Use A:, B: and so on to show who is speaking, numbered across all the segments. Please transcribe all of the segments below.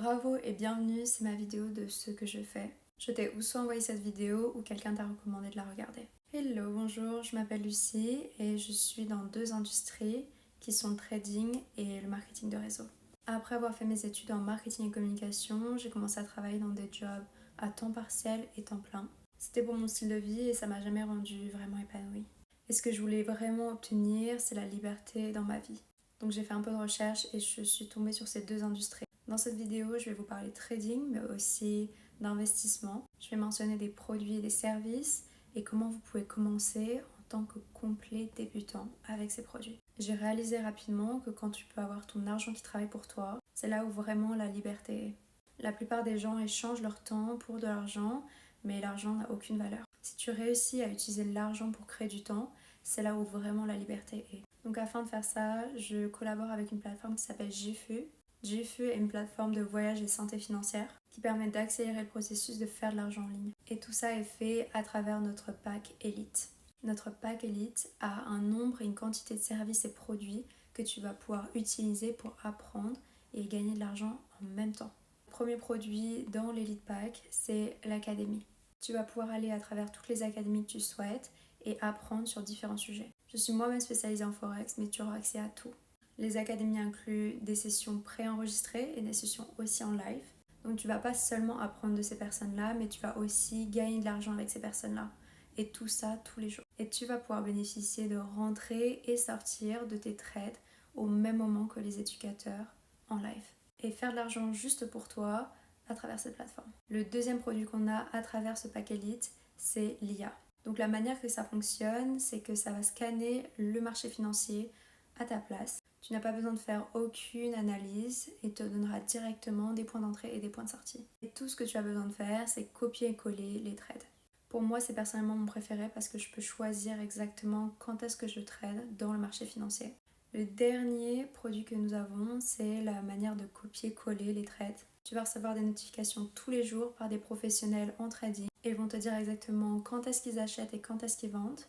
A: Bravo et bienvenue, c'est ma vidéo de ce que je fais. Je t'ai ou soit envoyé cette vidéo ou quelqu'un t'a recommandé de la regarder. Hello, bonjour, je m'appelle Lucie et je suis dans deux industries qui sont le trading et le marketing de réseau. Après avoir fait mes études en marketing et communication, j'ai commencé à travailler dans des jobs à temps partiel et temps plein. C'était pour mon style de vie et ça m'a jamais rendue vraiment épanouie. Et ce que je voulais vraiment obtenir, c'est la liberté dans ma vie. Donc j'ai fait un peu de recherche et je suis tombée sur ces deux industries. Dans cette vidéo, je vais vous parler trading, mais aussi d'investissement. Je vais mentionner des produits et des services et comment vous pouvez commencer en tant que complet débutant avec ces produits. J'ai réalisé rapidement que quand tu peux avoir ton argent qui travaille pour toi, c'est là où vraiment la liberté est. La plupart des gens échangent leur temps pour de l'argent, mais l'argent n'a aucune valeur. Si tu réussis à utiliser l'argent pour créer du temps, c'est là où vraiment la liberté est. Donc afin de faire ça, je collabore avec une plateforme qui s'appelle Jifu. Jifu est une plateforme de voyage et santé financière qui permet d'accélérer le processus de faire de l'argent en ligne. Et tout ça est fait à travers notre pack Elite. Notre pack Elite a un nombre et une quantité de services et produits que tu vas pouvoir utiliser pour apprendre et gagner de l'argent en même temps. Le premier produit dans l'Elite Pack, c'est l'académie. Tu vas pouvoir aller à travers toutes les académies que tu souhaites et apprendre sur différents sujets. Je suis moi-même spécialisée en Forex, mais tu auras accès à tout. Les académies incluent des sessions préenregistrées et des sessions aussi en live. Donc tu vas pas seulement apprendre de ces personnes-là, mais tu vas aussi gagner de l'argent avec ces personnes-là. Et tout ça tous les jours. Et tu vas pouvoir bénéficier de rentrer et sortir de tes trades au même moment que les éducateurs en live. Et faire de l'argent juste pour toi à travers cette plateforme. Le deuxième produit qu'on a à travers ce pack Elite, c'est l'IA. Donc la manière que ça fonctionne, c'est que ça va scanner le marché financier à ta place. Tu n'as pas besoin de faire aucune analyse et te donnera directement des points d'entrée et des points de sortie. Et tout ce que tu as besoin de faire, c'est copier et coller les trades. Pour moi, c'est personnellement mon préféré parce que je peux choisir exactement quand est-ce que je trade dans le marché financier. Le dernier produit que nous avons, c'est la manière de copier-coller les trades. Tu vas recevoir des notifications tous les jours par des professionnels en trading et vont te dire exactement quand est-ce qu'ils achètent et quand est-ce qu'ils vendent.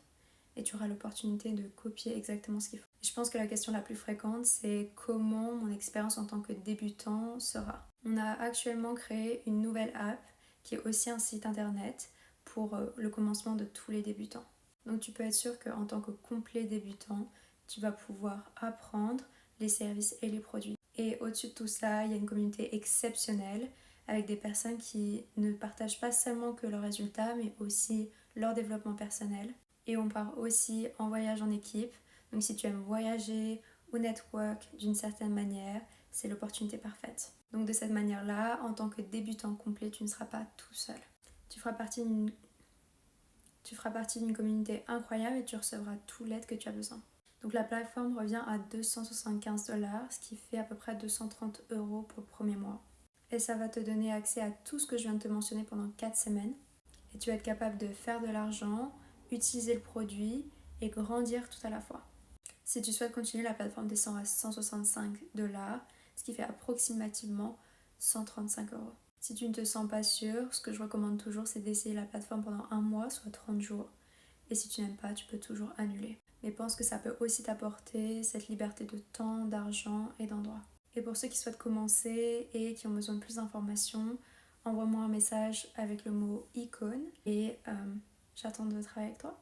A: Et tu auras l'opportunité de copier exactement ce qu'il faut. Je pense que la question la plus fréquente, c'est comment mon expérience en tant que débutant sera. On a actuellement créé une nouvelle app qui est aussi un site internet pour le commencement de tous les débutants. Donc tu peux être sûr qu'en tant que complet débutant, tu vas pouvoir apprendre les services et les produits. Et au-dessus de tout ça, il y a une communauté exceptionnelle avec des personnes qui ne partagent pas seulement que leurs résultats, mais aussi leur développement personnel. Et on part aussi en voyage en équipe. Donc si tu aimes voyager ou network d'une certaine manière, c'est l'opportunité parfaite. Donc de cette manière-là, en tant que débutant complet, tu ne seras pas tout seul. Tu feras partie d'une communauté incroyable et tu recevras tout l'aide que tu as besoin. Donc la plateforme revient à 275$, ce qui fait à peu près 230€ pour le premier mois. Et ça va te donner accès à tout ce que je viens de te mentionner pendant 4 semaines. Et tu vas être capable de faire de l'argent, utiliser le produit et grandir tout à la fois. Si tu souhaites continuer, la plateforme descend à 165$, ce qui fait approximativement 135€. Si tu ne te sens pas sûr, ce que je recommande toujours, c'est d'essayer la plateforme pendant un mois, soit 30 jours. Et si tu n'aimes pas, tu peux toujours annuler. Mais pense que ça peut aussi t'apporter cette liberté de temps, d'argent et d'endroit. Et pour ceux qui souhaitent commencer et qui ont besoin de plus d'informations, envoie-moi un message avec le mot icône et j'attends de travailler avec toi.